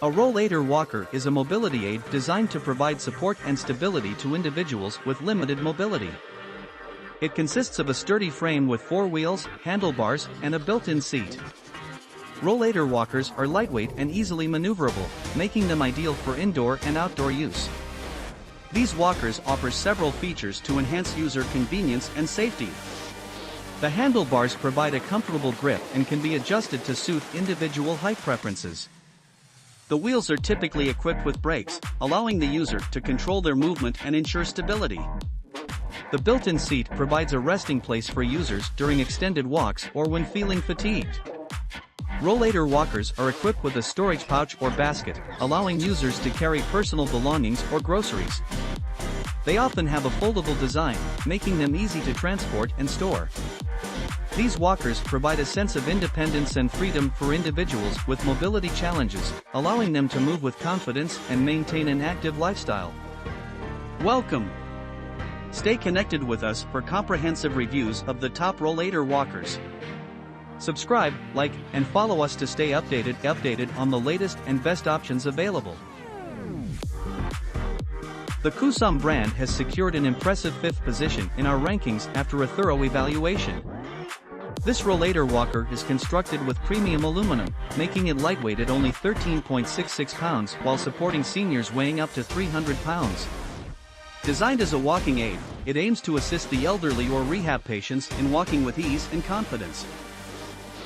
A rollator walker is a mobility aid designed to provide support and stability to individuals with limited mobility. It consists of a sturdy frame with 4 wheels, handlebars, and a built-in seat. Rollator walkers are lightweight and easily maneuverable, making them ideal for indoor and outdoor use. These walkers offer several features to enhance user convenience and safety. The handlebars provide a comfortable grip and can be adjusted to suit individual height preferences. The wheels are typically equipped with brakes, allowing the user to control their movement and ensure stability. The built-in seat provides a resting place for users during extended walks or when feeling fatigued. Rollator walkers are equipped with a storage pouch or basket, allowing users to carry personal belongings or groceries. They often have a foldable design, making them easy to transport and store. These walkers provide a sense of independence and freedom for individuals with mobility challenges, allowing them to move with confidence and maintain an active lifestyle. Welcome! Stay connected with us for comprehensive reviews of the top rollator walkers. Subscribe, like, and follow us to stay updated on the latest and best options available. The Koosom brand has secured an impressive 5th position in our rankings after a thorough evaluation. This rollator walker is constructed with premium aluminum, making it lightweight at only 13.66 pounds while supporting seniors weighing up to 300 pounds. Designed as a walking aid, it aims to assist the elderly or rehab patients in walking with ease and confidence.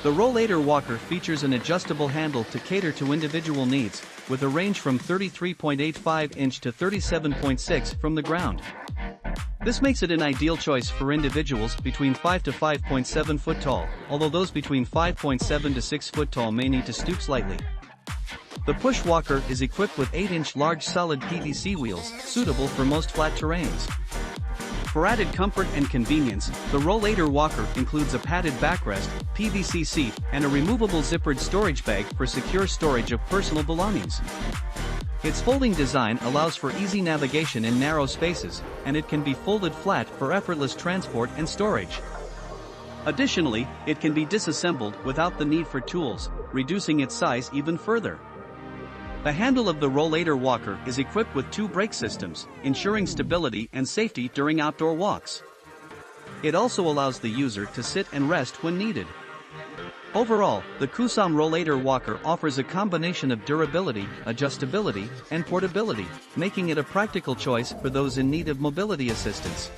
The rollator walker features an adjustable handle to cater to individual needs, with a range from 33.85 inch to 37.6 from the ground. This makes it an ideal choice for individuals between 5 to 5.7 foot tall, although those between 5.7 to 6 foot tall may need to stoop slightly. The push walker is equipped with 8-inch large solid PVC wheels, suitable for most flat terrains. For added comfort and convenience, the rollator walker includes a padded backrest, PVC seat, and a removable zippered storage bag for secure storage of personal belongings. Its folding design allows for easy navigation in narrow spaces, and it can be folded flat for effortless transport and storage. Additionally, it can be disassembled without the need for tools, reducing its size even further. The handle of the rollator walker is equipped with 2 brake systems, ensuring stability and safety during outdoor walks. It also allows the user to sit and rest when needed. Overall, the Koosom rollator walker offers a combination of durability, adjustability, and portability, making it a practical choice for those in need of mobility assistance.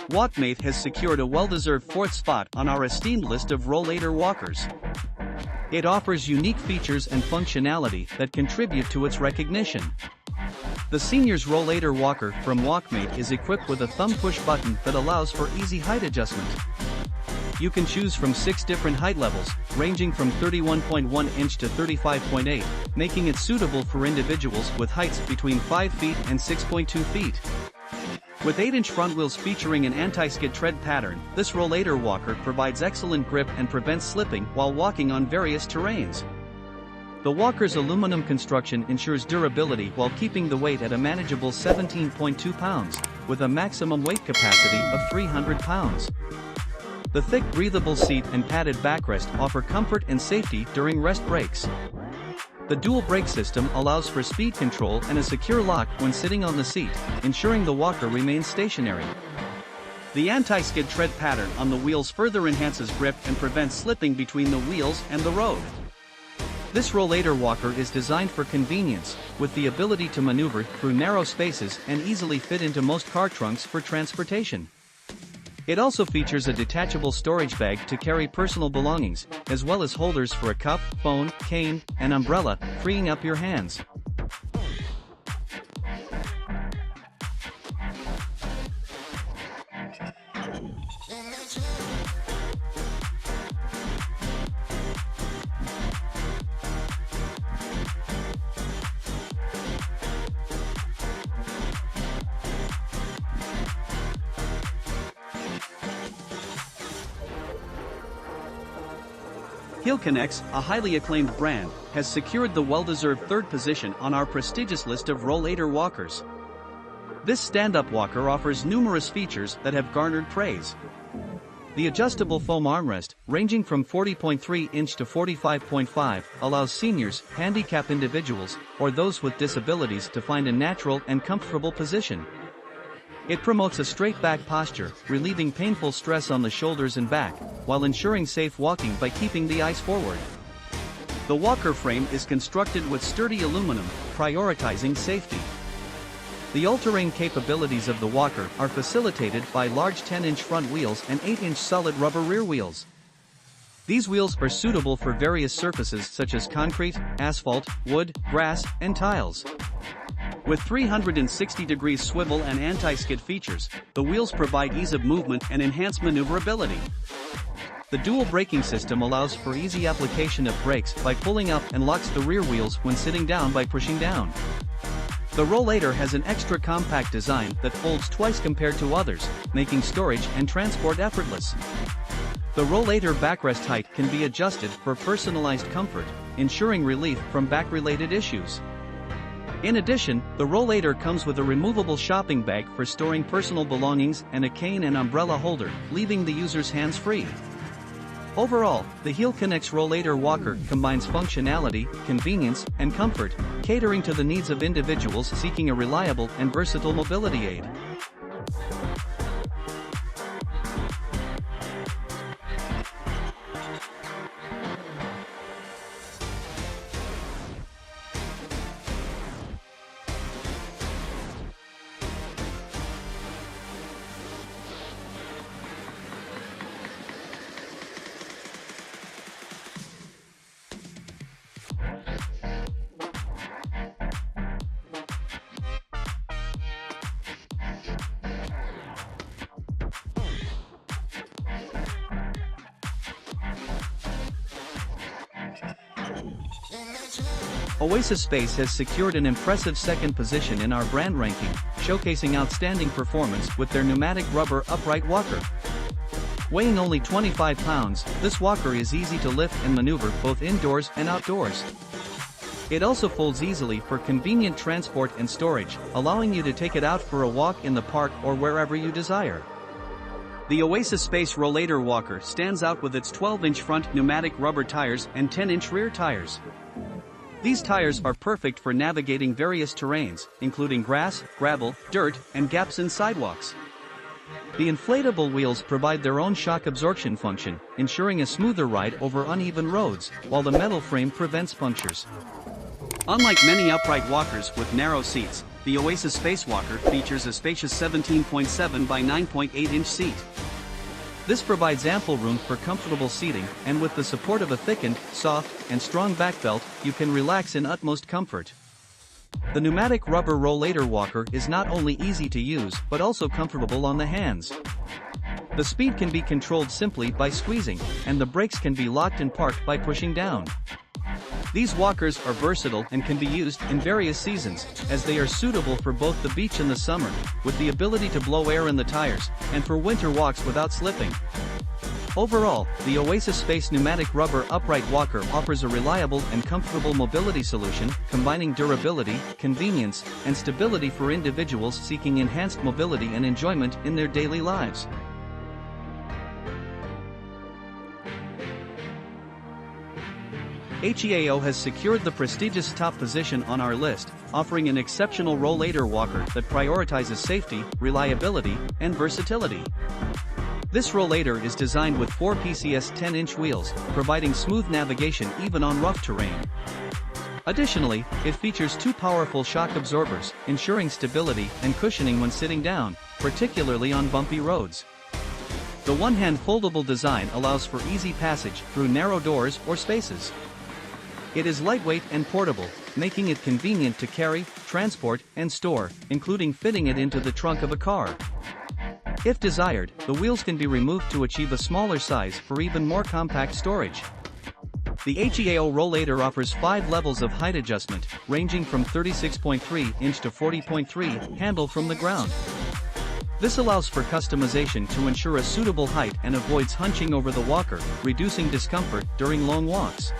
Walkmate has secured a well-deserved 4th spot on our esteemed list of rollator walkers. It offers unique features and functionality that contribute to its recognition. The Seniors Rollator Walker from Walkmate is equipped with a thumb push button that allows for easy height adjustment. You can choose from 6 different height levels, ranging from 31.1 inch to 35.8, making it suitable for individuals with heights between 5 feet and 6.2 feet. With 8-inch front wheels featuring an anti-skid tread pattern, this rollator walker provides excellent grip and prevents slipping while walking on various terrains. The walker's aluminum construction ensures durability while keeping the weight at a manageable 17.2 pounds, with a maximum weight capacity of 300 pounds. The thick breathable seat and padded backrest offer comfort and safety during rest breaks. The dual brake system allows for speed control and a secure lock when sitting on the seat, ensuring the walker remains stationary. The anti-skid tread pattern on the wheels further enhances grip and prevents slipping between the wheels and the road. This rollator walker is designed for convenience, with the ability to maneuver through narrow spaces and easily fit into most car trunks for transportation. It also features a detachable storage bag to carry personal belongings, as well as holders for a cup, phone, cane, and umbrella, freeing up your hands. Healconnex, a highly acclaimed brand, has secured the well-deserved third position on our prestigious list of Rollator walkers. This stand-up walker offers numerous features that have garnered praise. The adjustable foam armrest, ranging from 40.3 inch to 45.5, allows seniors, handicapped individuals, or those with disabilities to find a natural and comfortable position. It promotes a straight back posture, relieving painful stress on the shoulders and back, while ensuring safe walking by keeping the eyes forward. The walker frame is constructed with sturdy aluminum, prioritizing safety. The all-terrain capabilities of the walker are facilitated by large 10-inch front wheels and 8-inch solid rubber rear wheels. These wheels are suitable for various surfaces such as concrete, asphalt, wood, grass, and tiles. With 360-degree swivel and anti-skid features, the wheels provide ease of movement and enhanced maneuverability. The dual braking system allows for easy application of brakes by pulling up and locks the rear wheels when sitting down by pushing down. The Rollator has an extra compact design that folds twice compared to others, making storage and transport effortless. The Rollator backrest height can be adjusted for personalized comfort, ensuring relief from back-related issues. In addition, the Rollator comes with a removable shopping bag for storing personal belongings and a cane and umbrella holder, leaving the user's hands free. Overall, the Healconnex Rollator walker combines functionality, convenience, and comfort, catering to the needs of individuals seeking a reliable and versatile mobility aid. OasisSpace has secured an impressive second position in our brand ranking, showcasing outstanding performance with their pneumatic rubber upright walker. Weighing only 25 pounds, this walker is easy to lift and maneuver both indoors and outdoors. It also folds easily for convenient transport and storage, allowing you to take it out for a walk in the park or wherever you desire. The OasisSpace Rollator walker stands out with its 12-inch front pneumatic rubber tires and 10-inch rear tires. These tires are perfect for navigating various terrains, including grass, gravel, dirt, and gaps in sidewalks. The inflatable wheels provide their own shock absorption function, ensuring a smoother ride over uneven roads, while the metal frame prevents punctures. Unlike many upright walkers with narrow seats, the OasisSpace walker features a spacious 17.7 by 9.8-inch seat. This provides ample room for comfortable seating, and with the support of a thickened, soft, and strong back belt, you can relax in utmost comfort. The pneumatic rubber Rollator walker is not only easy to use but also comfortable on the hands. The speed can be controlled simply by squeezing, and the brakes can be locked and parked by pushing down. These walkers are versatile and can be used in various seasons, as they are suitable for both the beach in the summer, with the ability to blow air in the tires, and for winter walks without slipping. Overall, the OasisSpace pneumatic rubber upright walker offers a reliable and comfortable mobility solution, combining durability, convenience, and stability for individuals seeking enhanced mobility and enjoyment in their daily lives. HEAO has secured the prestigious top position on our list, offering an exceptional Rollator walker that prioritizes safety, reliability, and versatility. This Rollator is designed with 4 PCS 10-inch wheels, providing smooth navigation even on rough terrain. Additionally, it features 2 powerful shock absorbers, ensuring stability and cushioning when sitting down, particularly on bumpy roads. The one-hand foldable design allows for easy passage through narrow doors or spaces. It is lightweight and portable, making it convenient to carry, transport, and store, including fitting it into the trunk of a car. If desired, the wheels can be removed to achieve a smaller size for even more compact storage. The HEAO Rollator offers 5 levels of height adjustment, ranging from 36.3 inch to 40.3 handle from the ground. This allows for customization to ensure a suitable height and avoids hunching over the walker, reducing discomfort during long walks.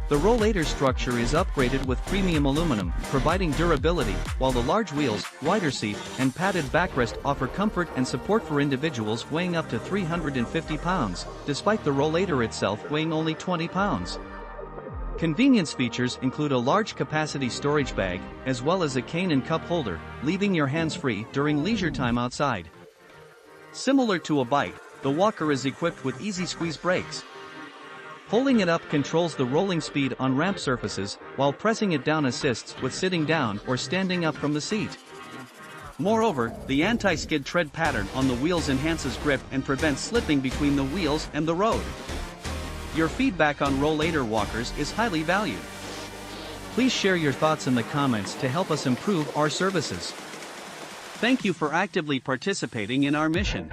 The Rollator structure is upgraded with premium aluminum, providing durability, while the large wheels, wider seat, and padded backrest offer comfort and support for individuals weighing up to 350 pounds, despite the Rollator itself weighing only 20 pounds. Convenience features include a large capacity storage bag, as well as a cane and cup holder, leaving your hands free during leisure time outside. Similar to a bike, the walker is equipped with easy squeeze brakes. Holding it up controls the rolling speed on ramp surfaces, while pressing it down assists with sitting down or standing up from the seat. Moreover, the anti-skid tread pattern on the wheels enhances grip and prevents slipping between the wheels and the road. Your feedback on Rollator walkers is highly valued. Please share your thoughts in the comments to help us improve our services. Thank you for actively participating in our mission.